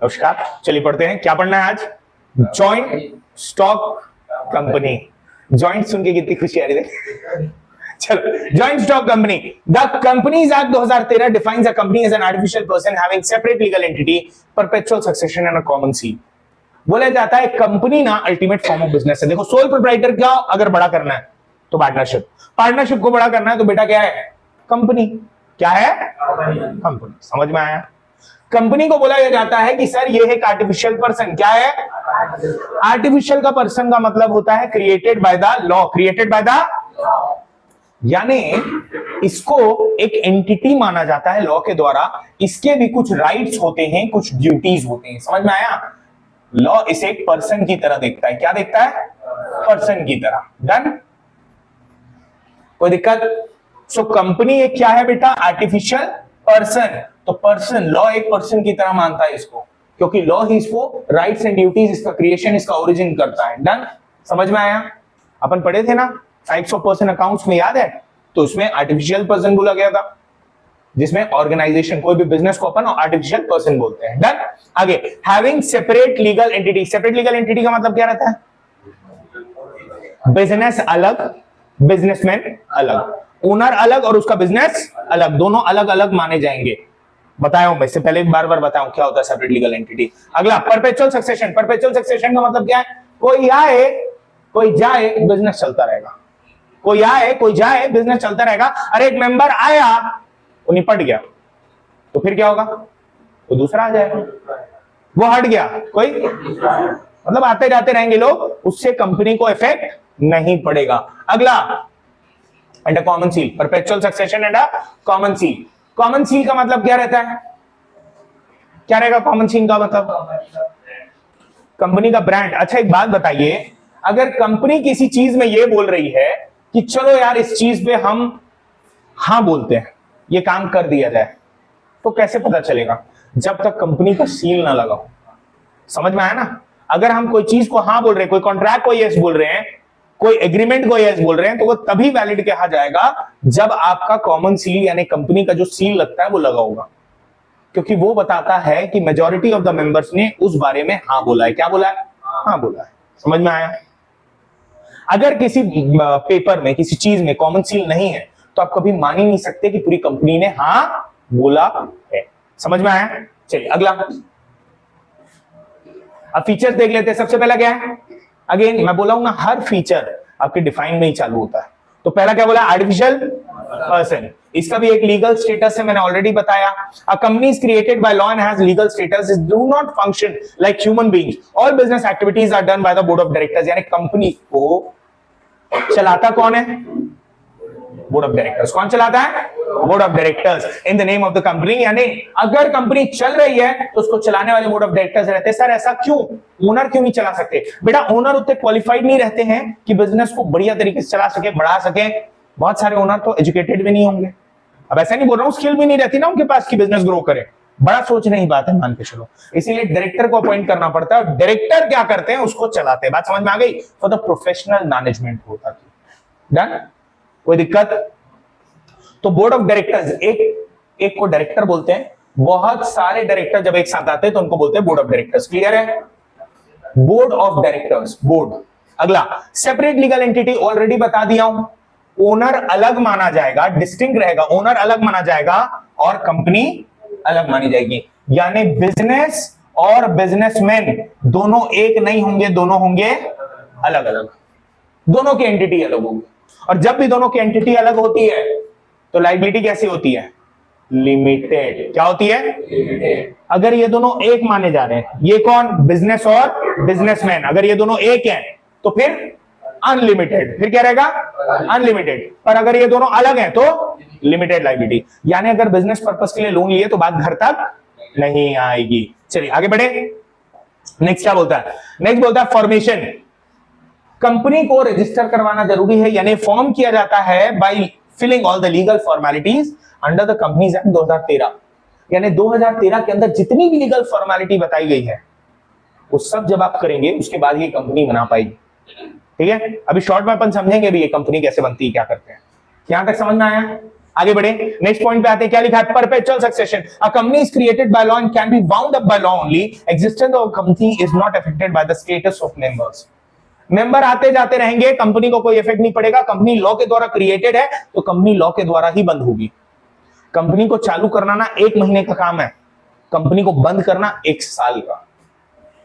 नमस्कार, चलिए पढ़ते हैं। क्या पढ़ना है आज? Joint stock company. जॉइंट सुन के कितनी खुशी आ रही है। चलो, joint stock company. The companies act 2013 defines a company as an artificial person having separate legal entity, perpetual succession and a common seal. बोला जाता है कंपनी ना अल्टीमेट फॉर्म ऑफ बिजनेस है। देखो, सोल प्रोप्राइटर का अगर बड़ा करना है तो पार्टनरशिप, पार्टनरशिप को बड़ा करना है तो बेटा क्या है? कंपनी। क्या है? कंपनी। समझ में आया? कंपनी को बोला जाता है कि सर ये है एक आर्टिफिशियल पर्सन। क्या है? आर्टिफिशियल का पर्सन का मतलब होता है created by the law, created by the, यानी इसको एक एंटिटी माना जाता है लॉ के द्वारा। इसके भी कुछ राइट्स होते हैं, कुछ ड्यूटीज होते हैं। समझ में आया? लॉ इसे एक पर्सन की तरह देखता है। क्या देखता है? पर्सन की तरह। डन? कोई दिक्कत? सो कंपनी एक क्या है बेटा? Artificial person. तो पर्सन, लॉ एक पर्सन की तरह मानता है इसको, क्योंकि लॉ ही इसको राइट्स एंड ड्यूटीज, इसका क्रिएशन, इसका ओरिजिन करता है। डन? समझ में आया? अपन पढ़े थे ना टाइप्स ऑफ पर्सन अकाउंट्स में, याद है? तो उसमें आर्टिफिशियल पर्सन बोला गया था, जिसमें ऑर्गेनाइजेशन, कोई भी बिजनेस को अपन आर्टिफिशियल पर्सन बोलते हैं। डन? आगे, having separate legal entity. Separate legal entity का मतलब क्या रहता है? बिजनेस अलग, बिजनेसमैन अलग, ओनर अलग और उसका बिजनेस अलग, दोनों अलग अलग माने जाएंगे। बताया हूं मैं इससे पहले, बार बार बताया हूं क्या होता है सेपरेट लीगल एंटिटी। अगला, परपेचुअल सक्सेशन। परपेचुअल सक्सेशन का मतलब क्या है? कोई आए कोई जाए, बिजनेस चलता रहेगा। कोई आए कोई जाए, बिजनेस चलता रहेगा। अरे एक मेंबर आया, वो निपट गया, तो फिर क्या होगा? तो दूसरा आ जाएगा। वो हट गया, कोई, मतलब आते जाते रहेंगे लोग, उससे कंपनी को इफेक्ट नहीं पड़ेगा। अगला, and a common seal. Perpetual succession and a common seal. Common seal का मतलब क्या रहता है? क्या रहेगा कॉमन सील का मतलब? कंपनी का ब्रांड। अच्छा एक बात बताइए, अगर कंपनी किसी चीज में ये बोल रही है कि चलो यार इस चीज पे हम हाँ बोलते हैं, ये काम कर दिया जाए, तो कैसे पता चलेगा? जब तक कंपनी का सील ना लगा हो। समझ में आया ना? अगर हम कोई चीज को हाँ बोल रहे हैं, कोई कॉन्ट्रैक्ट को यस बोल रहे हैं, कोई एग्रीमेंट को यस बोल रहे हैं, तो वो तभी वैलिड कहा जाएगा जब आपका कॉमन सील यानी कंपनी का जो सील लगता है वो लगा होगा, क्योंकि वो बताता है कि मेजॉरिटी ऑफ द मेंबर्स ने उस बारे में हाँ बोला है। क्या बोला है? हाँ बोला है। समझ में आया? अगर किसी पेपर में, किसी चीज में कॉमन सील नहीं है, तो आप कभी मान ही नहीं सकते कि पूरी कंपनी ने हाँ बोला है। समझ में आया? चलिए अगला, अब फीचर्स देख लेते हैं। सबसे पहला क्या है? अगेन मैं बोला हूं ना, हर फीचर आपके डिफाइन में ही चालू होता है। तो पहला क्या बोला? Artificial person. इसका भी एक लीगल स्टेटस है, मैंने ऑलरेडी बताया। A company is created by law and has legal status, is do not function like human beings, all business activities are done by the board of directors. यानी कंपनी को चलाता कौन है? Board of directors. कौन चलाता है? Board of directors in the name of the company. यानी अगर कंपनी चल रही है तो उसको चलाने वाले बोर्ड ऑफ डायरेक्टर्स रहते हैं। सर ऐसा क्यों? ओनर क्यों नहीं चला सकते? बेटा ओनर उतने क्वालिफाइड नहीं रहते हैं कि बिजनेस को बढ़िया तरीके से चला सके, बढ़ा सके। बहुत सारे ओनर तो एजुकेटेड भी नहीं होंगे। अब ऐसा नहीं बोल रहा हूं, स्किल भी नहीं रहती ना उनके पास कि बिजनेस ग्रो करे। बड़ा सोचने की बात है, मान के चलो। इसीलिए डायरेक्टर को अपॉइंट करना पड़ता है, और डायरेक्टर क्या करते हैं? उसको चलाते हैं। बात समझ में आ गई? फॉर द प्रोफेशनल मैनेजमेंट होता है। डन? कोई दिक्कत? तो बोर्ड ऑफ डायरेक्टर्स, एक को डायरेक्टर बोलते हैं। बहुत सारे डायरेक्टर जब एक साथ आते हैं तो उनको बोलते हैं बोर्ड ऑफ डायरेक्टर्स। क्लियर है? Board of directors, board. अगला, सेपरेट लीगल एंटिटी, ऑलरेडी बता दिया हूं। ओनर अलग माना जाएगा, डिस्टिंक्ट रहेगा। ओनर अलग माना जाएगा और कंपनी अलग मानी जाएगी। यानी बिजनेस और बिजनेसमैन दोनों एक नहीं होंगे, दोनों होंगे अलग अलग। दोनों की एंटिटी अलग होगी। और जब भी दोनों की एंटिटी अलग होती है तो लायबिलिटी कैसी होती है? लिमिटेड। क्या होती है? लिमिटेड। अगर ये दोनों एक माने जा रहे हैं, ये कौन? बिजनेस और बिजनेसमैन। अगर ये दोनों एक हैं तो फिर अनलिमिटेड। फिर क्या रहेगा? अनलिमिटेड। पर अगर ये दोनों अलग हैं तो लिमिटेड लायबिलिटी। यानी अगर बिजनेस पर्पस के लिए लोन लिए तो बात घर तक नहीं आएगी। चलिए आगे बढ़े। नेक्स्ट क्या बोलता है? नेक्स्ट बोलता है फॉर्मेशन। कंपनी को रजिस्टर करवाना जरूरी है, यानी फॉर्म किया जाता है by filling all the legal formalities under the companies act 2013। यानी 2013 के अंदर जितनी भी लीगल फॉर्मेलिटी बताई गई है वो सब जब आप करेंगे उसके बाद ये कंपनी बना पाएगी। ठीक है? अभी शॉर्ट में अपन समझेंगे भी ये कंपनी कैसे बनती है, क्या करते हैं। यहां तक समझ में आया? आगे बढ़े, नेक्स्ट पॉइंट पे आते हैं। क्या लिखा है? Perpetual succession. A company is created by law and can be bound up by law only. Existence of company is not affected by the status of members. Member आते जाते रहेंगे, कंपनी को कोई इफेक्ट नहीं पड़ेगा। कंपनी लॉ के द्वारा created है तो कंपनी लॉ के द्वारा ही बंद होगी। कंपनी को चालू करना ना 1 महीने का काम है, कंपनी को बंद करना 1 साल का।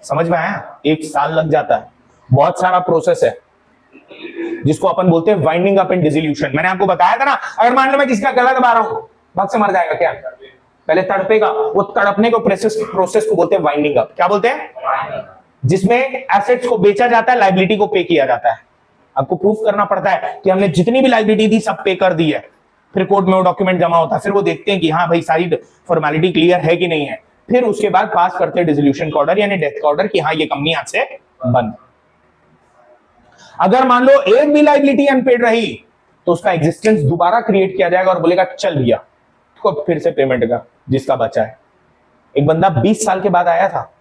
समझ में आया? 1 साल लग जाता है, बहुत सारा प्रोसेस है जिसको अपन बोलते हैं वाइंडिंग अप एंड डिसोल्यूशन। मैंने आपको बताया था ना, अगर मान लो मैं किसी का गला दबा रहा हूं, भाग से मर जाएगा क्या? पहले तड़पेगा, वो तड़पने को प्रोसेस को बोलते हैं वाइंडिंग अप। क्या बोलते हैं? जिसमें एसेट्स को बेचा जाता है, लायबिलिटी को पे किया जाता है। आपको प्रूफ करना पड़ता है कि हमने जितनी भी लायबिलिटी थी सब पे कर दी है। फिर कोर्ट में वो डॉक्यूमेंट जमा होता है, फिर वो देखते हैं कि हाँ भाई सारी फॉर्मेलिटी क्लियर है कि नहीं है। फिर उसके बाद पास करते हैं डिसोल्यूशन का ऑर्डर यानी डेथ का ऑर्डर कि हाँ ये कंपनी आज से बंद। अगर मान लो एक भी लायबिलिटी अनपेड रही तो उसका एग्जिस्टेंस दोबारा क्रिएट किया जाएगा और बोलेगा चल भैया तो फिर से पेमेंट का जिसका बचा है। एक बंदा 20 साल के बाद आया था,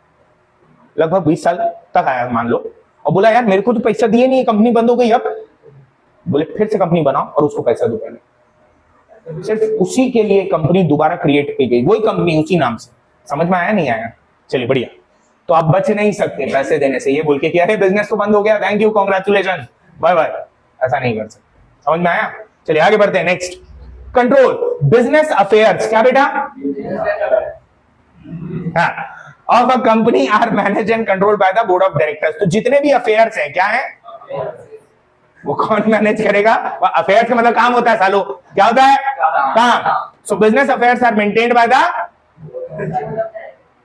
लगभग 20 साल तक आया मान लो, और बोला यार मेरे को तो पैसा दिए नहीं, कंपनी बंद हो गई। अब बोले फिर से कंपनी बनाओ और उसको पैसा दो पहले। सिर्फ उसी के लिए कंपनी दोबारा क्रिएट की गई, वही कंपनी उसी नाम से। समझ में आया नहीं आया? चलिए बढ़िया। तो आप बच नहीं सकते पैसे देने से, ये बोल के कि अरे बिजनेस तो बंद हो गया, thank you, congratulation, bye bye. ऐसा नहीं कर सकते। समझ में आया? चलिए आगे बढ़ते हैं। Next, control business affairs. क्या बेटा? Of a company are manage and control by the board of directors. तो जितने भी अफेयर्स हैं क्या है, वो कौन मैनेज करेगा? अफेयर्स का मतलब काम होता है सालो। क्या होता है? काम। So business affairs are maintained by the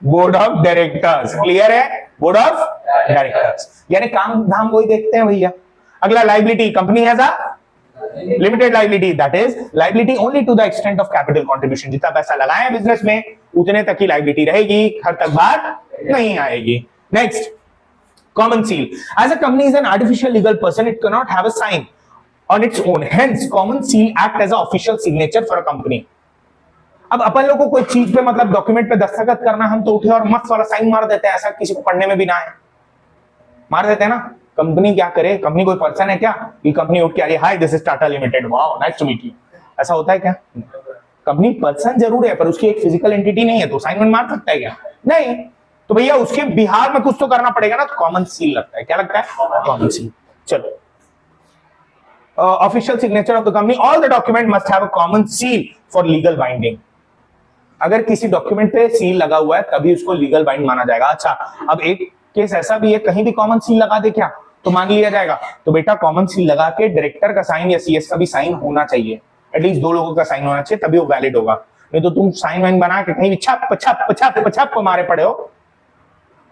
board of directors. Clear है? बोर्ड ऑफ डायरेक्टर्स यानी काम धाम वही देखते हैं भैया। अगला, liability. Company has a limited liability, that is liability only to the extent of capital contribution. जितना पैसा लगाए बिजनेस में उतने तक ही लाइबिलिटी रहेगी, हर तक बात नहीं आएगी। Next, common seal. As a company is an artificial legal person, it can not have a sign on its own, hence common seal act as a official signature for a company. अब अपन लोग को कोई चीज पे मतलब document पे दस्तखत करना, हम तो उठे और मस्त वाला साइन मार देते हैं, ऐसा किसी को पढ़ने में भी ना है, मार देते हैं ना। कंपनी क्या करे? कंपनी कोई पर्सन है क्या? ये कंपनी उठ के आ रही है, hi this is Tata limited, wow nice to meet you, ऐसा होता है क्या? कंपनी पर्सन जरूर है पर उसकी एक फिजिकल एंटिटी नहीं है, तो साइन मार सकता है क्या? नहीं। तो भैया उसके बिहार में कुछ तो करना पड़ेगा ना, तो कॉमन सील लगता है। क्या लगता है? Common seal. चलो, official signature of the company, all the document must have a common seal for legal binding. अगर किसी डॉक्यूमेंट पे सील लगा हुआ है तभी उसको लीगल बाइंड माना जाएगा। अच्छा, अब एक केस ऐसा भी है, कहीं भी कॉमन सील लगा दे क्या तो मान लिया जाएगा? तो बेटा कॉमन सील लगा के डायरेक्टर का साइन या सीएस का भी साइन होना चाहिए, एटलीस्ट 2 लोगों का साइन होना चाहिए, तभी वो वैलिड होगा। नहीं तो तुम साइन वाइन बना के कहीं भी छप छप छप छप मारे पड़े हो,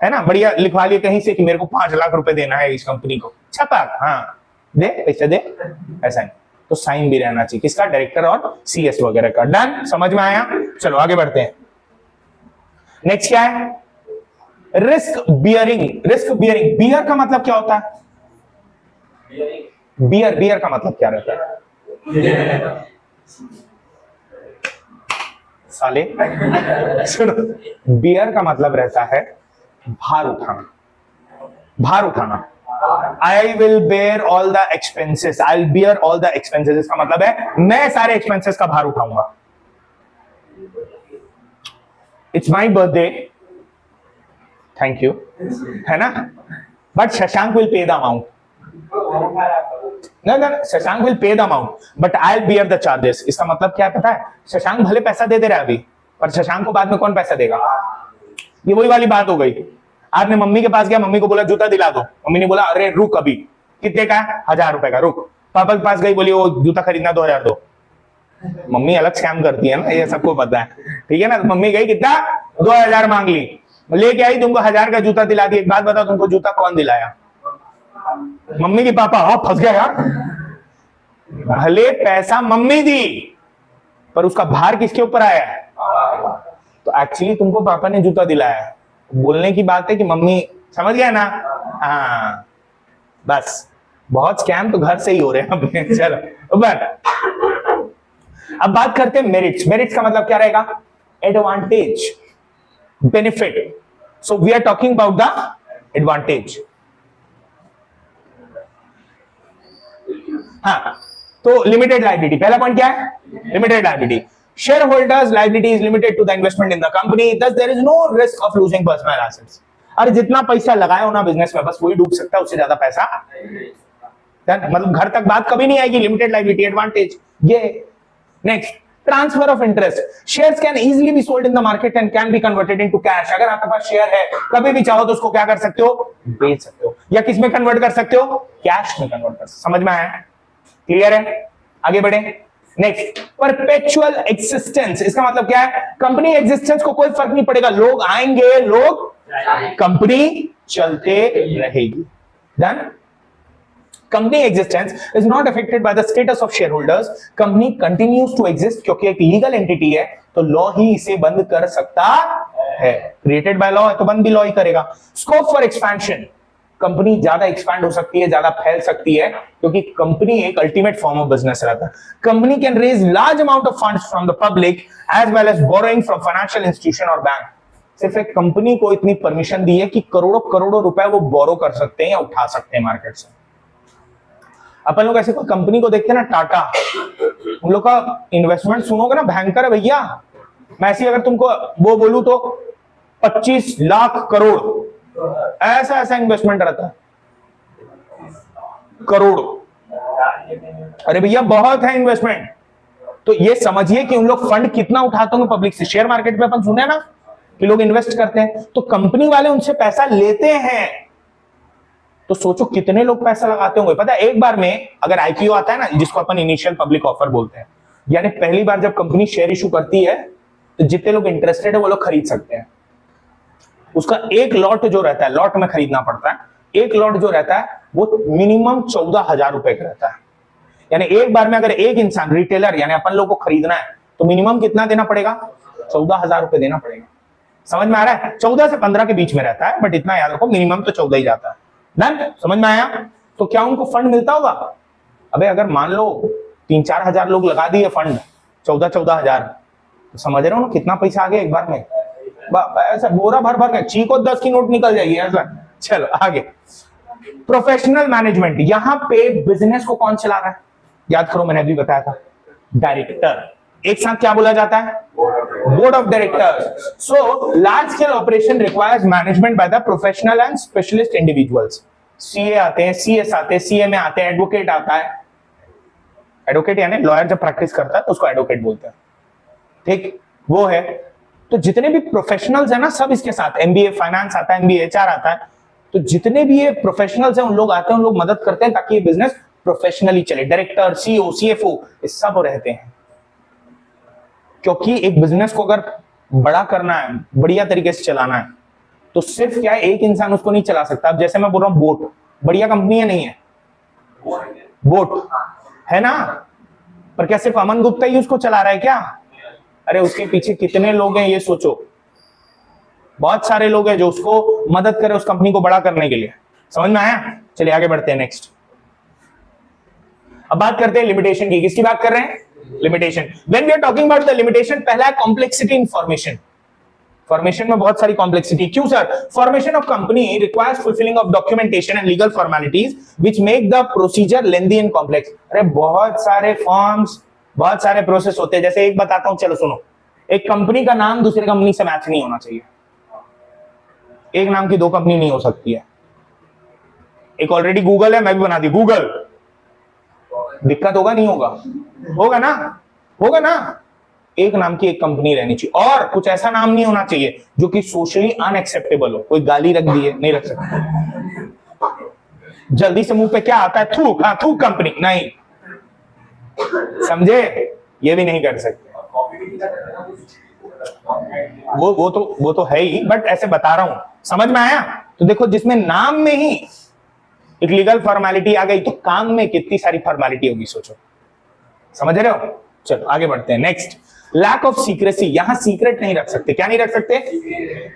है ना, बढ़िया लिखवा लिए कहीं से कि मेरे को 5 लाख रुपए देना है इस कंपनी को, छपक, हाँ दे पैसे दे, ऐसा नहीं। तो साइन भी रहना चाहिए, किसका? डायरेक्टर और सीएस वगैरह का। डन? समझ में आया? चलो आगे बढ़ते हैं। नेक्स्ट क्या है? Risk bearing. Risk bearing, bear का मतलब क्या होता है? बियर का मतलब क्या रहता है? साले सुनो, बियर का मतलब रहता है भार उठाना। भार उठाना। I will bear all the expenses. I'll bear all the expenses. इसका मतलब है मैं सारे एक्सपेंसेस का भार उठाऊंगा। It's my birthday. Thank you. है ना? But Shashank will pay the amount. No, Shashank will pay the amount, but I'll bear the charges. इसका मतलब क्या है पता है? शशांक भले पैसा दे रहा है अभी, पर शशांक को बाद में कौन पैसा देगा? ये वही वाली बात हो गई। आपने मम्मी के पास गया, मम्मी को बोला जूता दिला दो, मम्मी ने बोला अरे रुक, अभी कितने का है? 1000 रुपए का, रुक। पापा के पास गई, बोली वो जूता खरीदना 2000 दो। मम्मी अलग स्कैम करती है ना, ये सबको पता है, ठीक है ना। मम्मी गई, कितना? 2000 मांग ली, लेके आई, तुमको 1000 का जूता दिला दी। एक बात बताओ, तुमको जूता कौन दिलाया? मम्मी की पापा। हाँ फंस गया यार। भले पैसा मम्मी दी पर उसका भार किसके ऊपर आया है? तो एक्चुअली तुमको पापा ने जूता दिलाया। बोलने की बात है कि मम्मी, समझ गया ना? हाँ बस, बहुत स्कैम तो घर से ही हो रहे हैं। चलो अब बात करते हैं मेरिट्स। मेरिट्स का मतलब क्या रहेगा? Advantage, benefit. So we are talking about the advantage. हाँ, तो लिमिटेड लायबिलिटी, पहला पॉइंट क्या है? Limited liability. Shareholders liability is limited to the investment in the company. Thus there is no risk of losing personal assets. अरे जितना पैसा लगाए हो ना बिजनेस में बस वही डूब सकता है, उससे ज्यादा पैसा मतलब घर तक बात कभी नहीं आएगी. लिमिटेड लाइबिलिटी एडवांटेज ये. Next, transfer of interest. Shares can easily be sold in the market and can be converted into cash. अगर आपके पास शेयर है कभी भी चाहो तो उसको क्या कर सकते हो, बेच सकते हो, या किस में कन्वर्ट कर सकते हो, कैश में कन्वर्ट कर सकते हो. समझ में आया? क्लियर है? आगे बढ़े. Next, perpetual existence. इसका मतलब क्या है? कंपनी एग्जिस्टेंस को कोई फर्क नहीं पड़ेगा, लोग आएंगे, लोग, कंपनी चलते रहेगी. Done. Company existence is not affected by the status of shareholders. Company continues to exist क्योंकि एक legal entity है, तो law ही इसे बंद कर सकता है. Created by law है तो बंद भी law ही करेगा. Scope for expansion. कंपनी ज्यादा एक्सपैंड हो सकती है, ज्यादा फैल सकती है, क्योंकि कंपनी एक अल्टीमेट फॉर्म ऑफ बिजनेस रहता है. Company can raise large amount of funds from the public as well as borrowing from financial institution और बैंक. सिर्फ एक कंपनी को इतनी परमिशन दी है कि करोड़ों करोड़ों रुपए वो बोरो कर सकते हैं या उठा सकते हैं मार्केट से. अपन लोग ऐसे कोई कंपनी को देखते हैं ना, टाटा, उन लोग का इन्वेस्टमेंट सुनोगे ना, भयंकर है भैया. मैं ऐसी अगर तुमको वो बोलूं तो 25 लाख करोड़ ऐसा ऐसा इन्वेस्टमेंट रहता है. करोड़, अरे भैया बहुत है इन्वेस्टमेंट. तो ये समझिए कि उन लोग फंड कितना उठाते होंगे पब्लिक से. शेयर मार्केट पे अपन सुने ना कि लोग इन्वेस्ट करते हैं, तो कंपनी वाले उनसे पैसा लेते हैं. तो सोचो कितने लोग पैसा लगाते होंगे. पता है, एक बार में अगर आईपीओ आता है ना, जिसको अपन इनिशियल पब्लिक ऑफर बोलते हैं, यानी पहली बार जब कंपनी शेयर इशू करती है तो जितने लोग इंटरेस्टेड है वो लोग खरीद सकते हैं. उसका एक लॉट जो रहता है, लॉट में खरीदना पड़ता है, एक लॉट जो रहता है वो मिनिमम 14,000 रुपए का रहता है. यानी एक बार में अगर एक इंसान रिटेलर यानी अपन लोग को खरीदना है तो मिनिमम कितना देना पड़ेगा, 14,000 रुपए देना पड़ेगा. समझ में आ रहा है? 14 से 15 के बीच में रहता है, बट इतना याद रखो मिनिमम तो 14 ही जाता है. डन. समझ में आया? तो क्या उनको फंड मिलता होगा? अबे अगर मान लो 3-4 हजार लोग लगा दिए फंड, 14 हजार, तो समझ रहे हो ना कितना पैसा आ गया एक बार में. ऐसा बोरा भर भर के चीको 10 की नोट निकल जाएगी ऐसा. चलो आगे. Professional management. यहां पे बिजनेस को कौन चला रहा है? याद करो, मैंने अभी बताया था, डायरेक्टर. एक साथ क्या बोला जाता है? Board of directors. So large scale operation requires management by the professional and specialist individuals. CA आते हैं, सीएस आते हैं, सीएमए आते हैं, एडवोकेट आता है. एडवोकेट यानी लॉयर जब प्रैक्टिस करता है तो उसको एडवोकेट बोलते हैं. ठीक, वो है. तो जितने भी प्रोफेशनल्स है ना, सब इसके साथ. एमबीए फाइनेंस आता है, एमबीए एचआर आता है. तो जितने भी ये प्रोफेशनल्स हैं उन लोग आते हैं, उन लोग मदद करते हैं ताकि ये बिजनेस प्रोफेशनली चले. डायरेक्टर, सीईओ, सीएफओ, ये सब रहते हैं. क्योंकि एक बिजनेस को अगर बड़ा करना है, बढ़िया तरीके से चलाना है, तो सिर्फ क्या है, एक इंसान उसको नहीं चला सकता. अब जैसे मैं बोल रहा हूं बोट, बढ़िया कंपनी है नहीं है? बोट है ना, पर क्या सिर्फ अमन गुप्ता ही उसको चला रहा है क्या? अरे उसके पीछे कितने लोग हैं ये सोचो. बहुत सारे लोग हैं जो उसको मदद करें उस कंपनी को बड़ा करने के लिए. समझ में आया? चलिए आगे बढ़ते हैं. नेक्स्ट, अब बात करते हैं लिमिटेशन की. किसकी बात कर रहे हैं? Limitation. When we are talking about the limitation, पहला है कॉम्प्लेक्सिटी इन फॉर्मेशन. फॉर्मेशन में बहुत सारी कॉम्प्लेक्सिटी. क्यों sir? Formation of company requires fulfilling of documentation and legal formalities which make the procedure lengthy and complex. अरे बहुत सारे forms, बहुत सारे प्रोसेस होते हैं. जैसे एक बताता हूं, चलो सुनो. एक कंपनी का नाम दूसरी कंपनी से मैच नहीं होना चाहिए. एक नाम की दो कंपनी नहीं हो सकती है. एक ऑलरेडी गूगल है, मैं भी बना दी गूगल. दिक्कत होगा नहीं होगा? होगा ना, होगा ना. एक नाम की एक कंपनी रहनी चाहिए, और कुछ ऐसा नाम नहीं होना चाहिए जो कि सोशली अनएक्सेप्टेबल हो. कोई गाली रख दी है, नहीं रख सकते. जल्दी से मुंह पे क्या आता है? थूक. हाँ, थूक कंपनी नहीं. समझे? ये भी नहीं कर सकते. वो तो है ही, बट ऐसे बता रहा हूं. समझ में आया? तो देखो, जिसमें नाम में ही एक लीगल फॉर्मेलिटी आ गई तो काम में कितनी सारी फॉर्मेलिटी होगी सोचो. समझ रहे हो? चलो आगे बढ़ते हैं. Next, lack of secrecy. यहां सीक्रेट नहीं रख सकते. क्या नहीं रख सकते?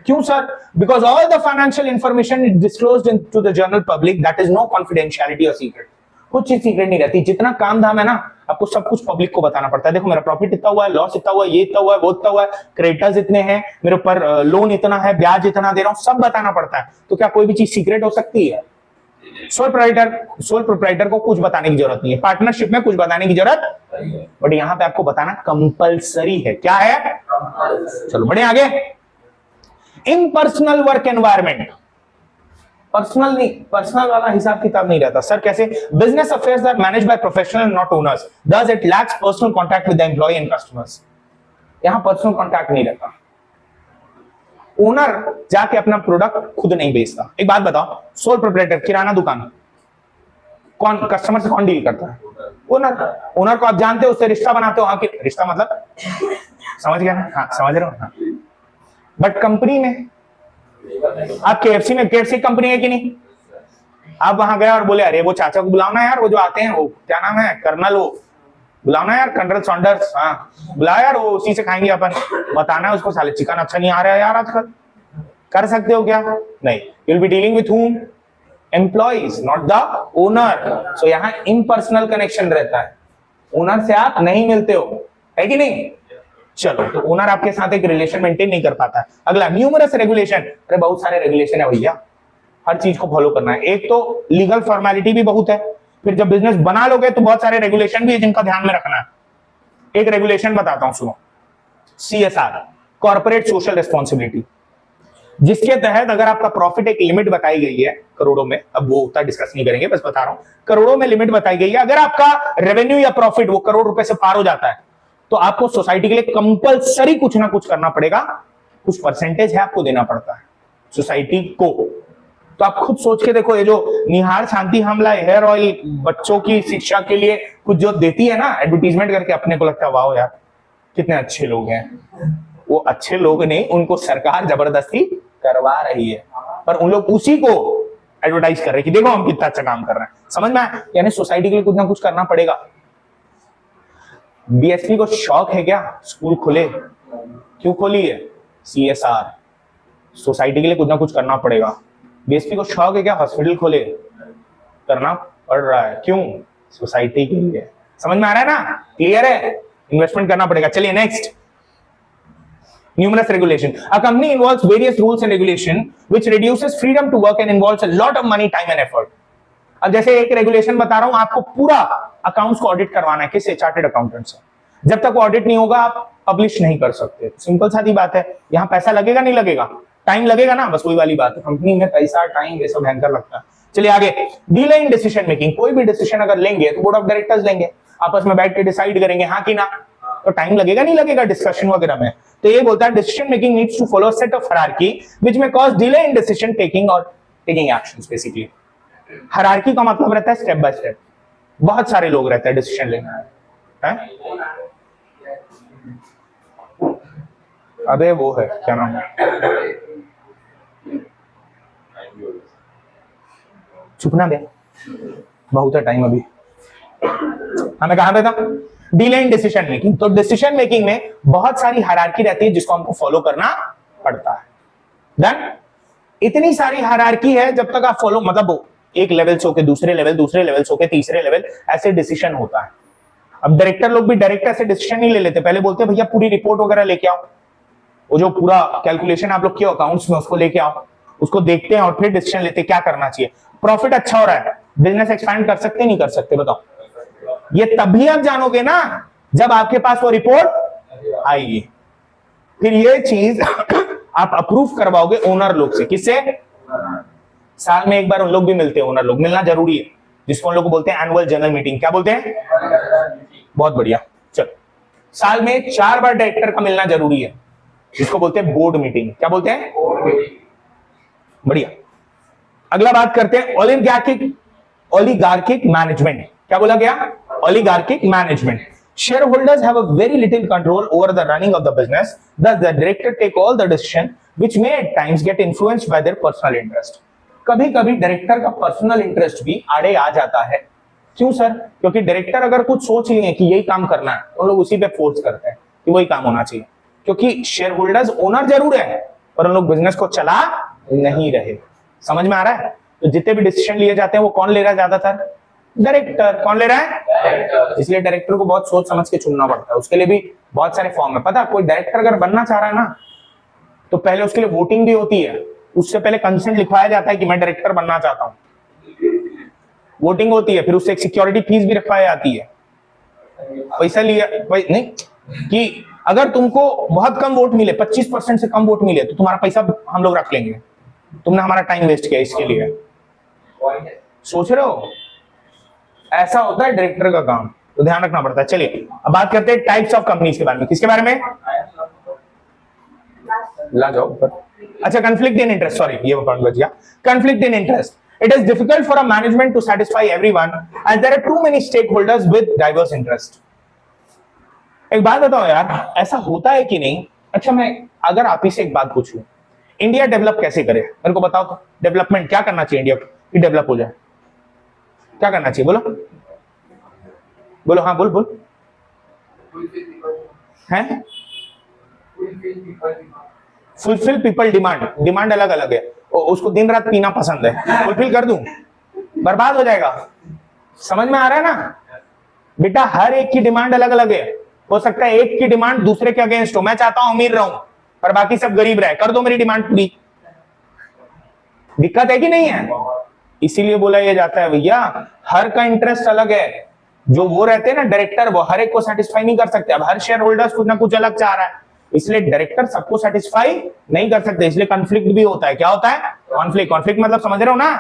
क्यों sir? Because all the financial information is disclosed to the general public. That is no confidentiality और सीक्रेट. कुछ चीज सीक्रेट नहीं रहती. जितना काम धाम है ना, आपको सब कुछ पब्लिक को बताना पड़ता है. देखो, मेरा प्रॉफिट इतना हुआ है, लॉस इतना हुआ है, ये इतना हुआ है, वो इतना हुआ है, क्रेडिटर्स इतने हैं, मेरे ऊपर लोन इतना है, ब्याज इतना दे रहा हूं, सब बताना पड़ता है. तो क्या कोई भी चीज सीक्रेट हो सकती है? सोल प्रोप्राइटर को कुछ बताने की जरूरत नहीं है, पार्टनरशिप में कुछ बताने की जरूरत, बट यहां पे आपको बताना कंपलसरी है। क्या है? चलो बढ़े आगे। इम्पर्सनल वर्क एनवायरमेंट, पर्सनल नहीं, पर्सनल वाला हिसाब किताब नहीं रहता। सर कैसे? Business affairs are managed by professional not owners, thus it lacks personal contact with the employ and customers. यहां पर्सनल कॉन्टैक्ट नहीं रहता। ओनर जाके अपना प्रोडक्ट खुद नहीं बेचता। एक बात बताओ, सोल प्रोप्राइटर किराना दुकान, कौन कस्टमर से कौन डील करता है? ओनर। ओनर को आप जानते हो, उससे रिश्ता बनाते हो। हाँ, रिश्ता मतलब समझ गया ना? हाँ समझ रहे हो। हाँ। बट कंपनी में, आप केएफसी में, केएफसी कंपनी है कि नहीं? आप वहां गए और बोले अरे वो चाचा को बुलाओ ना यार, वो जो आते हैं, वो क्या नाम है, कर्नल, वो बुलाओ ना यार, कर्नल सॉन्डर्स। हाँ बुलाओ यार, वो उसी से खाएंगे अपन। बताना उसको साले चिकन अच्छा नहीं आ रहा है यार आजकल। कर सकते हो क्या? नहीं। You will be dealing with whom? Employees, not the owner. So यहाँ इम्पर्सनल कनेक्शन रहता है, ओनर से आप नहीं मिलते हो, है कि नहीं? चलो, तो ओनर आपके साथ एक रिलेशन मेंटेन नहीं कर पाता है। अगला, न्यूमरस रेगुलेशन। अरे बहुत सारे रेगुलेशन है भैया, हर चीज को फॉलो करना है। एक तो लीगल फॉर्मेलिटी भी बहुत है, फिर जब बिजनेस बना लोगे तो बहुत सारे रेगुलेशन भी है जिनका ध्यान में रखना है। एक रेगुलेशन बताता हूं, सुनो। CSR, कॉर्पोरेट सोशल रिस्पॉन्सिबिलिटी, जिसके तहत अगर आपका प्रॉफिट, एक लिमिट बताई गई है करोड़ों में, अब वो उतना डिस्कस नहीं करेंगे, बस बता रहा हूं, करोड़ों में लिमिट बताई गई है। अगर आपका रेवेन्यू या प्रॉफिट वो करोड़ रुपए से पार हो जाता है तो आपको सोसाइटी के लिए कंपलसरी कुछ ना कुछ करना पड़ेगा, कुछ परसेंटेज है आपको देना पड़ता है सोसाइटी को। तो आप खुद सोच के देखो, ये जो निहार शांति हमला हेयर ऑयल बच्चों की शिक्षा के लिए कुछ जो देती है ना एडवर्टीजमेंट करके, अपने को लगता है वाह यार कितने अच्छे लोग हैं। वो अच्छे लोग नहीं, उनको सरकार जबरदस्ती करवा रही है, पर उन लोग उसी को एडवर्टाइज कर रहे हैं कि देखो हम कितना अच्छा काम कर रहे हैं। समझ में आया? यानी सोसाइटी के लिए कुछ ना कुछ करना पड़ेगा। बीएसपी को शौक है क्या स्कूल खुले? क्यों खोली है? CSR, सोसाइटी के लिए कुछ ना कुछ करना पड़ेगा। बीएसपी को शौक है क्या हॉस्पिटल खोले? करना पड़ रहा है। क्यों? सोसाइटी के लिए। समझ में आ रहा है ना? क्लियर है? इन्वेस्टमेंट करना पड़ेगा। चलिए next, numerous regulation. A company involves various rules and regulation which reduces freedom to work and involves a lot of money, time and effort. अब जैसे एक रेगुलेशन बता रहा हूं, आपको पूरा अकाउंट्स को ऑडिट करवाना है किससे? चार्टेड अकाउंटेंट से। जब तक वो ऑडिट नहीं होगा आप पब्लिश नहीं कर सकते। सिंपल सादी बात है। यहां पैसा लगेगा नहीं लगेगा? टाइम लगेगा ना, बस वही वाली बात है। कंपनी में पैसा, टाइम, ये सब भयंकर लगता है। चलिए आगे, डिले इन डिसीजन मेकिंग। कोई भी डिसीजन अगर लेंगे तो बोर्ड ऑफ डायरेक्टर्स लेंगे, आपस में बैठ के डिसाइड करेंगे हाँ कि ना, तो टाइम लगेगा नहीं लगेगा डिस्कशन वगैरह में। तो ये बोलता है decision making needs to follow set of hierarchy which may cause delay in decision taking और टेकिंग एक्शंस। बेसिकली हायरार्की का मतलब रहता है स्टेप बाय स्टेप, बहुत सारे लोग रहते हैं डिसीजन लेने है? अबे वो है क्या नाम है, चुपना दे, बहुत है टाइम अभी। हमें कहां पे था? Delay in decision making. तो डिसीजन मेकिंग में बहुत सारी हायरार्की रहती है जिसको हमको फॉलो करना पड़ता है। देन इतनी सारी हायरार्की है, जब तक आप फॉलो, मतलब एक लेवल से होकर दूसरे लेवल, दूसरे लेवल से होकर तीसरे लेवल, ऐसे डिसीजन होता है। अब डायरेक्टर लोग भी डायरेक्टर से डिसीजन नहीं ले लेते, पहले बोलते हैं भैया पूरी रिपोर्ट वगैरह लेके आओ, वो जो पूरा कैलकुलेशन आप लोग किया अकाउंट्स में उसको लेके आओ, उसको देखते हैं और फिर डिसीजन लेते हैं क्या करना चाहिए। प्रॉफिट अच्छा हो रहा है, बिजनेस एक्सपैंड कर सकते नहीं कर सकते बताओ? ये तभी आप जानोगे ना जब आपके पास वो रिपोर्ट आएगी। फिर ये चीज आप अप्रूव करवाओगे ओनर लोग से। किससे? साल में एक बार उन लोग भी मिलते हैं, ओनर लोग मिलना जरूरी है, जिसको उन लोग को बोलते हैं एनुअल जनरल मीटिंग। क्या बोलते हैं? बहुत बढ़िया। चलो, साल में 4 बार डायरेक्टर का मिलना जरूरी है, जिसको बोलते हैं बोर्ड मीटिंग। क्या बोलते हैं? बढ़िया। अगला बात करते हैं ओलिगार्किक मैनेजमेंट। क्या बोला गया? ओलिगार्किक management. Shareholders have a very little control over the running of the business. Thus, the director take all the decision, which may at times get influenced by their personal interest. कभी-कभी director का personal interest भी आड़े आ जाता है। क्यों sir? क्योंकि director अगर कुछ सोच लिए कि यही काम करना है, तो लोग उसी पे फोर्स करते हैं कि वही काम होना चाहिए, क्योंकि शेयर होल्डर्स ओनर जरूर है पर उन लोग बिजनेस को चला नहीं रहे। समझ में आ रहा है? तो जितने भी डिसीजन लिए जाते हैं वो कौन ले रहा है ज्यादातर? डायरेक्टर। कौन ले रहा है? इसलिए डायरेक्टर को बहुत सोच समझ के चुनना पड़ता है। उसके लिए भी बहुत सारे फॉर्म है। पता, कोई डायरेक्टर अगर बनना चाह रहा है ना, तो पहले उसके लिए वोटिंग भी होती है, उससे पहले कंसेंट लिखवाया जाता है कि मैं डायरेक्टर बनना चाहता हूं। वोटिंग होती है, फिर उससे एक सिक्योरिटी फीस भी रखवाई जाती है, पैसा लिया नहीं कि अगर तुमको बहुत कम वोट मिले, 25% से कम वोट मिले, तो तुम्हारा पैसा हम लोग रख लेंगे, तुमने हमारा टाइम वेस्ट किया इसके लिए। सोच रहे हो, ऐसा होता है डायरेक्टर का काम, तो ध्यान रखना पड़ता है। चलिए अब बात करते हैं टाइप्स ऑफ कंपनीज के बारे में। किसके बारे में? ला जाओ ऊपर। अच्छा, कंफ्लिक्ट इन इंटरेस्ट, सॉरी ये पॉइंट बच गया। Conflict in interest, it is difficult for a management to satisfy everyone as there are too many stakeholders with diverse interest. एक बात बताओ यार, ऐसा होता है कि नहीं? अच्छा, मैं अगर आप ही से एक बात पूछूं, इंडिया डेवलप कैसे करे, मेरे को बताओ तो। डेवलपमेंट क्या करना चाहिए इंडिया की डेवलप हो जाए? क्या करना चाहिए बोलो बोलो, हाँ बोल बोल। हैं? फुलफिल पीपल डिमांड, डिमांड अलग अलग है, उसको दिन रात पीना पसंद है, फुलफिल कर दूं, बर्बाद हो जाएगा। समझ में आ रहा है ना बेटा? हर एक की डिमांड अलग अलग है। हो सकता है एक की डिमांड दूसरे के अगेंस्ट हो, मैं चाहता हूं अमीर रहूं पर बाकी सब गरीब रहे, कर दो मेरी डिमांड पूरी। दिक्कत है कि नहीं है? इसीलिए बोला यह जाता है भैया, हर का इंटरेस्ट अलग है। जो वो रहते हैं ना डायरेक्टर, वो हर एक को सेटिस्फाई नहीं कर सकते। अब हर शेयर होल्डर्स कुछ ना कुछ अलग चाह रहा है, इसलिए डायरेक्टर सबको सेटिस्फाई नहीं कर सकते, इसलिए कॉन्फ्लिक्ट भी होता है। क्या होता है? कॉन्फ्लिक्ट। कॉन्फ्लिक्ट मतलब समझ रहे हो ना?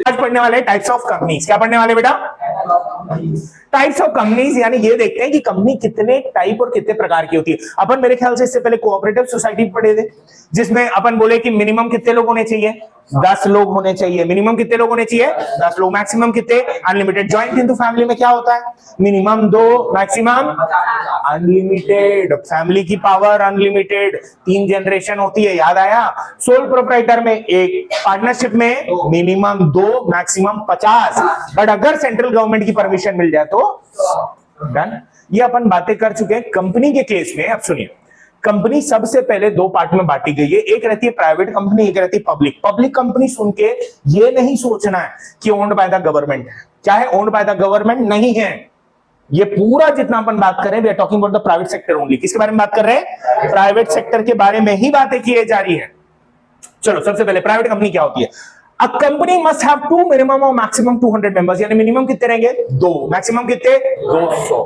आज पढ़ने वाले टाइप्स ऑफ कंपनीज। क्या पढ़ने वाले बेटा? टाइप्स ऑफ कंपनीज, यानी ये देखते हैं कि कंपनी कितने टाइप और कितने प्रकार की होती है। अपन मेरे ख्याल से इससे पहले कोऑपरेटिव सोसाइटी पढ़े थे, जिसमें अपन बोले कि मिनिमम कितने लोग होने चाहिए? 10 लोग होने चाहिए। मिनिमम कितने लोग होने चाहिए? 10 लोग। मैक्सिमम कितने? अनलिमिटेड। जॉइंट इंटू फैमिली में क्या होता है? Minimum 2, maximum unlimited. फैमिली की पावर अनलिमिटेड, 3 जनरेशन होती है, याद आया? सोल प्रोप्राइटर में 1, पार्टनरशिप में मिनिमम 2, मैक्सिमम 50। बट अगर सेंट्रल गवर्नमेंट की परमिशन मिल जाए तो डन। ये अपन बातें कर चुके हैं कंपनी के केस में। अब सुनिए, कंपनी सबसे पहले 2 पार्ट में बांटी गई है, एक रहती है प्राइवेट कंपनी, एक रहती है पब्लिक। पब्लिक कंपनी सुन के ये नहीं सोचना है कि ओन्ड बाय द गवर्नमेंट है। क्या है? ओन्ड बाय द गवर्नमेंट नहीं है। ये पूरा जितना अपन बात कर रहे हैं, we are talking about the private sector only. किसके बारे में बात कर रहे हैं? प्राइवेट सेक्टर के बारे में ही बातें की जा रही है। चलो, सबसे पहले प्राइवेट कंपनी क्या होती है? A company must have 2 minimum or maximum 200 members, यानी मिनिमम कितने रहेंगे? 2, मैक्सिमम कितने? 200।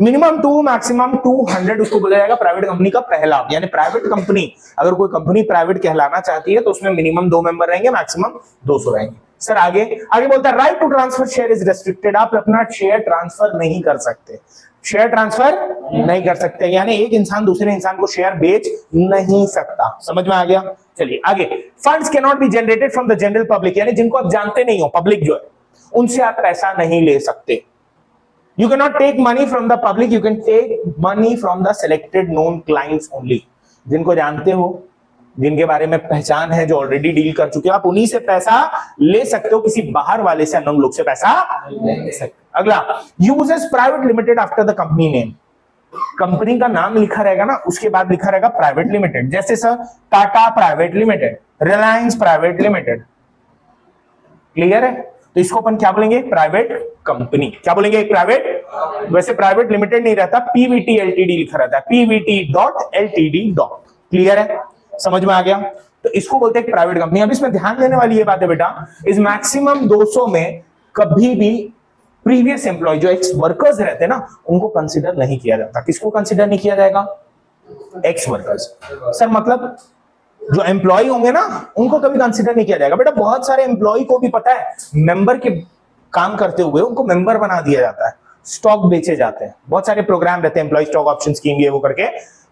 मिनिमम 2, मैक्सिमम 200, उसको बोला जाएगा प्राइवेट कंपनी का पहला। यानी प्राइवेट कंपनी, अगर कोई कंपनी प्राइवेट कहलाना चाहती है तो उसमें मिनिमम 2 मेंबर रहेंगे, मैक्सिमम 200 रहेंगे। सर आगे बोलता है right to transfer share is restricted. आप अपना शेयर ट्रांसफर नहीं कर सकते, शेयर ट्रांसफर नहीं कर सकते, यानी एक इंसान दूसरे इंसान को शेयर बेच नहीं सकता। समझ में आ गया? चलिए आगे। Funds can not be generated from the general public, यानी जिनको आप जानते नहीं हो, पब्लिक जो है, उनसे आप पैसा नहीं ले सकते। You cannot take money from the public, you can take money from the selected known clients only. जिनको जानते हो, जिनके बारे में पहचान है, जो ऑलरेडी डील कर चुके हो, आप उन्हीं से पैसा ले सकते हो, किसी बाहर वाले से, अननोन लोग से पैसा नहीं ले सकते। अगला, uses private limited after the company name. Company का नाम लिखा रहेगा ना, उसके बाद लिखा रहेगा प्राइवेट लिमिटेड। जैसे sir Tata private limited, Reliance private limited. Clear है? तो इसको अपन क्या बोलेंगे? Private company. क्या बोलेंगे? एक प्राइवेट। वैसे प्राइवेट लिमिटेड नहीं रहता, पीवीटी एलटीडी लिखा रहता है, pvt.ltd. क्लियर है? समझ में आ गया? तो इसको बोलते हैं प्राइवेट कंपनी। अब इसमें ध्यान देने वाली ये बात है बेटा, इस मैक्सिमम 200 में कभी भी प्रीवियस एम्प्लॉय, जो एक्स वर्कर्स रहते हैं ना, उनको कंसिडर नहीं किया जाता। किसको कंसिडर नहीं किया जाएगा? X workers. सर मतलब जो एम्प्लॉय होंगे ना, उनको कभी कंसिडर नहीं किया जाएगा। बेटा बहुत सारे एम्प्लॉय को भी पता है, मेंबर के काम करते हुए उनको मेंबर बना दिया जाता है, स्टॉक बेचे जाते हैं, बहुत सारे प्रोग्राम रहते हैं, एम्प्लॉय स्टॉक ऑप्शन स्कीम, ये वो करके,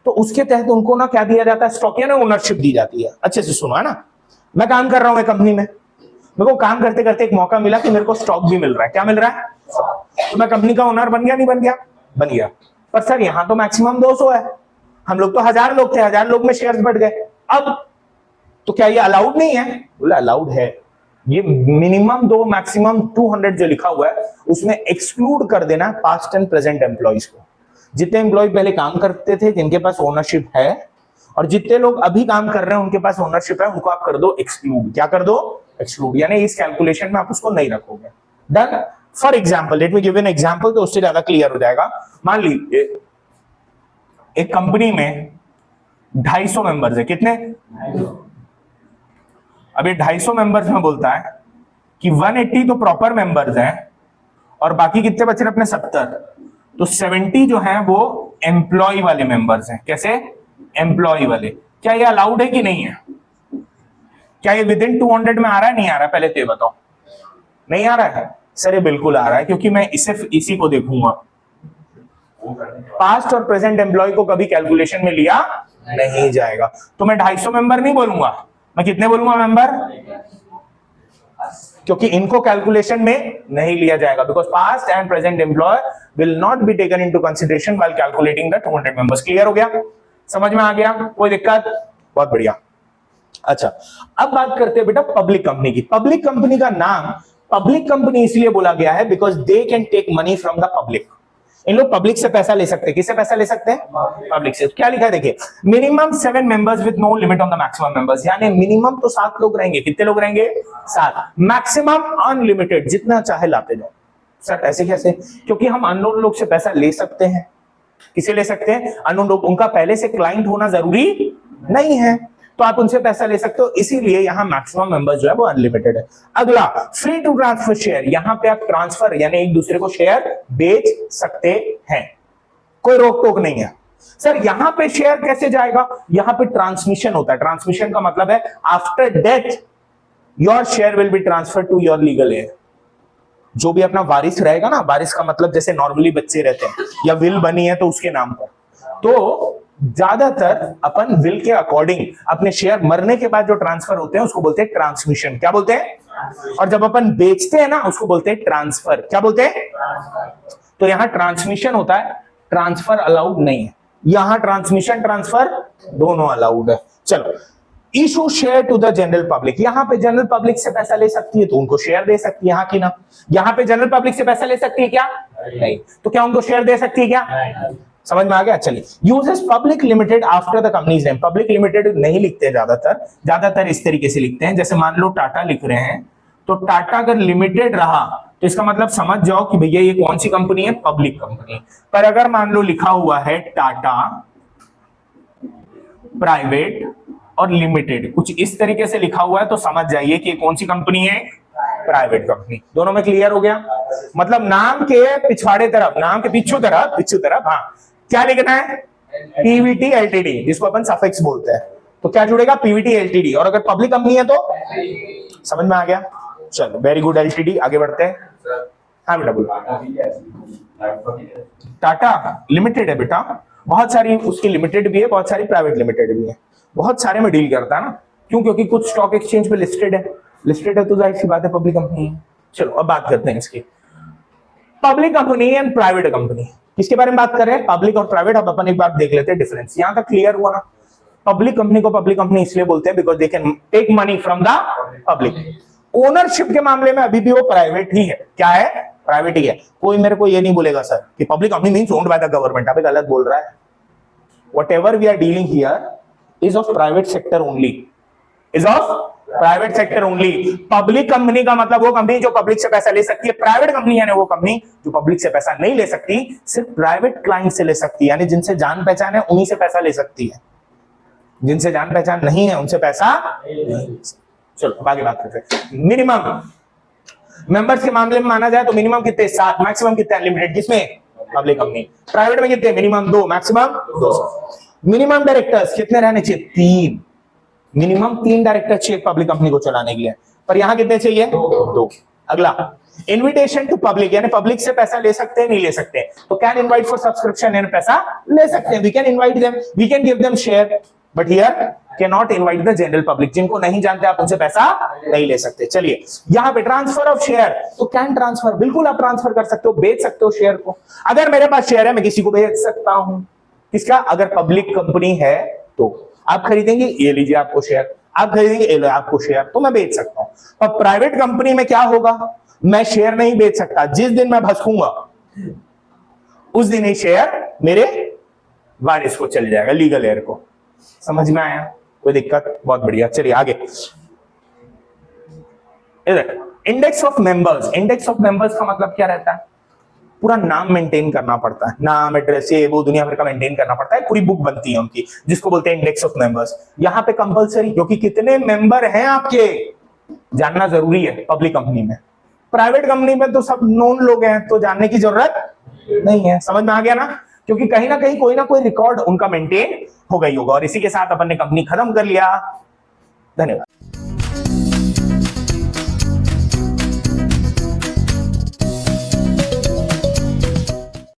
तो उसके तहत उनको ना क्या दिया जाता है? स्टॉक, या ना ओनरशिप दी जाती है। अच्छे से सुनो है ना, मैं काम कर रहा हूं एक कंपनी में, मेरे को काम करते करते एक मौका मिला कि मेरे को स्टॉक भी मिल रहा है। क्या मिल रहा है? तो मैं कंपनी का ओनर बन गया, नहीं बन गया? बन गया। पर सर यहाँ तो मैक्सिमम 200 है, हम लोग तो 1000 लोग थे, 1000 लोग में शेयर्स बढ़ गए, अब तो क्या ये अलाउड नहीं है? बोला अलाउड है। ये मिनिमम 2, मैक्सिमम 200 जो लिखा हुआ है, उसमें एक्सक्लूड कर देना पास्ट एंड प्रेजेंट एम्प्लॉइज को। जितने एम्प्लॉय पहले काम करते थे, जिनके पास ओनरशिप है, और जितने लोग अभी काम कर रहे हैं उनके पास ओनरशिप है, उनको आप कर दो एक्सक्लूड। क्या कर दो? एक्सक्लूड। यानी इस कैलकुलेशन में आप उसको नहीं रखोगे। Done. For example, let me give an example, तो उससे ज्यादा क्लियर हो जाएगा। मान लीजिए एक कंपनी में 250 मेंबर्स है। कितने? अब ये 250 मेंबर्स में बोलता है कि 180 तो प्रॉपर मेंबर्स हैं और बाकी कितने बचे अपने 70, तो 70 जो है वो एम्प्लॉय वाले मेंबर्स हैं। कैसे? एम्प्लॉय वाले। क्या ये अलाउड है कि नहीं है? क्या ये विद इन 200 में आ रहा है, नहीं आ रहा है? पहले तो ये बताओ। नहीं आ रहा है सर? ये बिल्कुल आ रहा है, क्योंकि मैं सिर्फ इसी को देखूंगा। पास्ट और प्रेजेंट एम्प्लॉय को कभी कैलकुलेशन में लिया नहीं जाएगा। तो मैं 250 मेंबर नहीं बोलूंगा, मैं कितने बोलूंगा मेंबर? क्योंकि इनको कैलकुलेशन में नहीं लिया जाएगा, because past and present employ will not be taken into consideration while calculating the 200 members. Clear हो गया? समझ में आ गया? कोई दिक्कत? बहुत बढ़िया। अच्छा, अब बात करते हैं बेटा पब्लिक कंपनी की। पब्लिक कंपनी का नाम पब्लिक कंपनी इसलिए बोला गया है because they can take money from the public. इन लोग पब्लिक से पैसा ले सकते हैं। किससे पैसा ले सकते हैं? पब्लिक से। क्या लिखा है देखिए, minimum 7 members with no limit on the maximum members. यानी मिनिमम तो 7 लोग रहेंगे। कितने लोग रहेंगे? 7। मैक्सिमम अनलिमिटेड, जितना चाहे लाते जाओ। सर ऐसे कैसे? क्योंकि हम अननोन लोग से पैसा ले सकते हैं। किसे ले सकते हैं? अननोन लोग। उनका पहले से क्लाइंट होना जरूरी नहीं है, तो आप उनसे पैसा ले सकते हो। इसीलिए यहां मैक्सिमम मेंबर्स जो है वो अनलिमिटेड है। अगला, फ्री टू ट्रांसफर शेयर। यहां पे आप ट्रांसफर यानी एक दूसरे को शेयर बेच सकते हैं, कोई रोक टोक नहीं है। सर यहां पे शेयर कैसे जाएगा? यहां पे ट्रांसमिशन होता है। ट्रांसमिशन का मतलब है after death your share will be transfer to your legal heir. जो भी अपना वारिस रहेगा ना, वारिस का मतलब जैसे नॉर्मली बच्चे रहते हैं या विल बनी है तो उसके नाम पर, तो ज्यादातर अपन विल के अकॉर्डिंग अपने शेयर मरने के बाद जो ट्रांसफर होते हैं उसको बोलते हैं ट्रांसमिशन। क्या बोलते हैं? और जब अपन बेचते हैं ना उसको बोलते हैं ट्रांसफर। क्या बोलते हैं? तो यहां ट्रांसमिशन होता है, ट्रांसफर अलाउड नहीं है। यहां ट्रांसमिशन ट्रांसफर दोनों अलाउड है। चलो, issue share to the general public. यहां पे जनरल पब्लिक से पैसा ले सकती है तो उनको शेयर दे सकती है, यहां की ना। यहां पे जनरल पब्लिक से पैसा ले सकती है क्या? नहीं। तो क्या उनको शेयर दे सकती है क्या? समझ में आ गया? चलिए, uses public limited after the companies name. Public limited नहीं लिखते ज्यादातर इस तरीके से लिखते हैं, जैसे मान लो टाटा लिख रहे हैं तो टाटा अगर लिमिटेड रहा तो इसका मतलब समझ जाओ कि भैया ये कौन सी कंपनी है? Public company. पर अगर मान लो लिखा हुआ है टाटा प्राइवेट और लिमिटेड, कुछ इस तरीके से लिखा हुआ है, तो समझ जाइए कि कौन सी कंपनी है? Private company. दोनों में क्लियर हो गया? मतलब नाम के पिछवाड़े तरफ, नाम के पिछू तरफ हाँ क्या लिखना है? पीवीटी एलटीडी, जिसको अपन सफिक्स बोलते हैं। तो क्या जुड़ेगा? Pvt LTD. और अगर पब्लिक कंपनी है तो समझ में आ गया? चलो, वेरी गुड एलटीडी। आगे बढ़ते हैं। हाँ बेटा बोलो। टाटा लिमिटेड है बेटा, बहुत सारी उसकी लिमिटेड भी है, बहुत सारी प्राइवेट लिमिटेड भी है। बहुत सारे में डील करता है ना, क्यों? क्योंकि कुछ स्टॉक एक्सचेंज पे लिस्टेड है तो जाहिर सी बात है पब्लिक कंपनी है। चलो अब बात करते हैं इसकी, public company and private company. किसके बारे में बात कर रहे हैं? पब्लिक और प्राइवेट। अब अपन एक बार देख लेते हैं डिफरेंस। यहां तक क्लियर हुआ ना? पब्लिक कंपनी को पब्लिक कंपनी इसलिए बोलते हैं because they can take money from the public. Ownership के मामले में अभी भी वो प्राइवेट ही है। क्या है? प्राइवेट ही है। कोई मेरे को ये नहीं बोलेगा सर कि public company means owned by the government. अबे गलत बोल रहा है। Whatever we are dealing here is of private sector only. Is of private sector only. Public company का मतलब वो कंपनी जो पब्लिक से पैसा ले सकती है। प्राइवेट कंपनी यानी वो कंपनी जो पब्लिक से पैसा नहीं ले सकती, सिर्फ प्राइवेट क्लाइंट से ले सकती है, यानी जिनसे जान पहचान है उन्हीं से पैसा ले सकती है। जिनसे जान पहचान नहीं है उनसे पैसा नहीं। चलो आगे बात करते हैं। मिनिमम मेंबर्स के मामले में माना जाए तो मिनिमम कितने? 7। मैक्सिमम कितने? अनलिमिटेड। किसमें? Public company. प्राइवेट में कितने? Minimum 2, maximum 2। मिनिमम डायरेक्टर्स कितने रहने चाहिए? 3। मिनिमम 3 डायरेक्टर चाहिए पब्लिक कंपनी को चलाने के लिए, पर यहां कितने चाहिए? 2। अगला, इन्विटेशन टू पब्लिक, यानी पब्लिक से पैसा ले सकते हैं नहीं ले सकते? तो कैन इनवाइट फॉर सब्सक्रिप्शन, यानी पैसा ले सकते हैं। We can invite them, we can give them share, but here can not invite the general public. जिनको नहीं जानते आप उनसे पैसा नहीं ले सकते। चलिए, यहां पे ट्रांसफर ऑफ शेयर, तो कैन ट्रांसफर, बिल्कुल आप ट्रांसफर कर सकते हो, बेच सकते हो शेयर को। अगर मेरे पास शेयर है मैं किसी को बेच सकता हूं। किसका? अगर पब्लिक कंपनी है तो आप खरीदेंगे, ये लीजिए आपको शेयर, आप खरीदेंगे, ये लो आपको शेयर, तो मैं बेच सकता हूं। अब प्राइवेट कंपनी में क्या होगा? मैं शेयर नहीं बेच सकता। जिस दिन मैं भसकूंगा उस दिन ही शेयर मेरे वारिस को चल जाएगा, लीगल हेयर को। समझ में आया? कोई दिक्कत? बहुत बढ़िया। चलिए आगे। इधर index of members. Index of members का मतलब क्या रहता है? पूरा नाम मेंटेन करना पड़ता है, नाम, एड्रेस, ये वो दुनिया भर का मेंटेन करना पड़ता है। पूरी बुक बनती है उनकी, जिसको बोलते हैं इंडेक्स ऑफ मेंबर्स। यहां पे कंपलसरी, क्योंकि कितने मेंबर हैं आपके? जानना जरूरी है पब्लिक कंपनी में। प्राइवेट कंपनी में तो सब नोन लोग हैं, तो जानने की जरूरत नहीं है। समझ में आ गया ना? क्योंकि कहीं ना कोई रिकॉर्ड उनका मेंटेन हो गई होगा। और इसी के साथ अपन ने कंपनी खत्म कर लिया। धन्यवाद।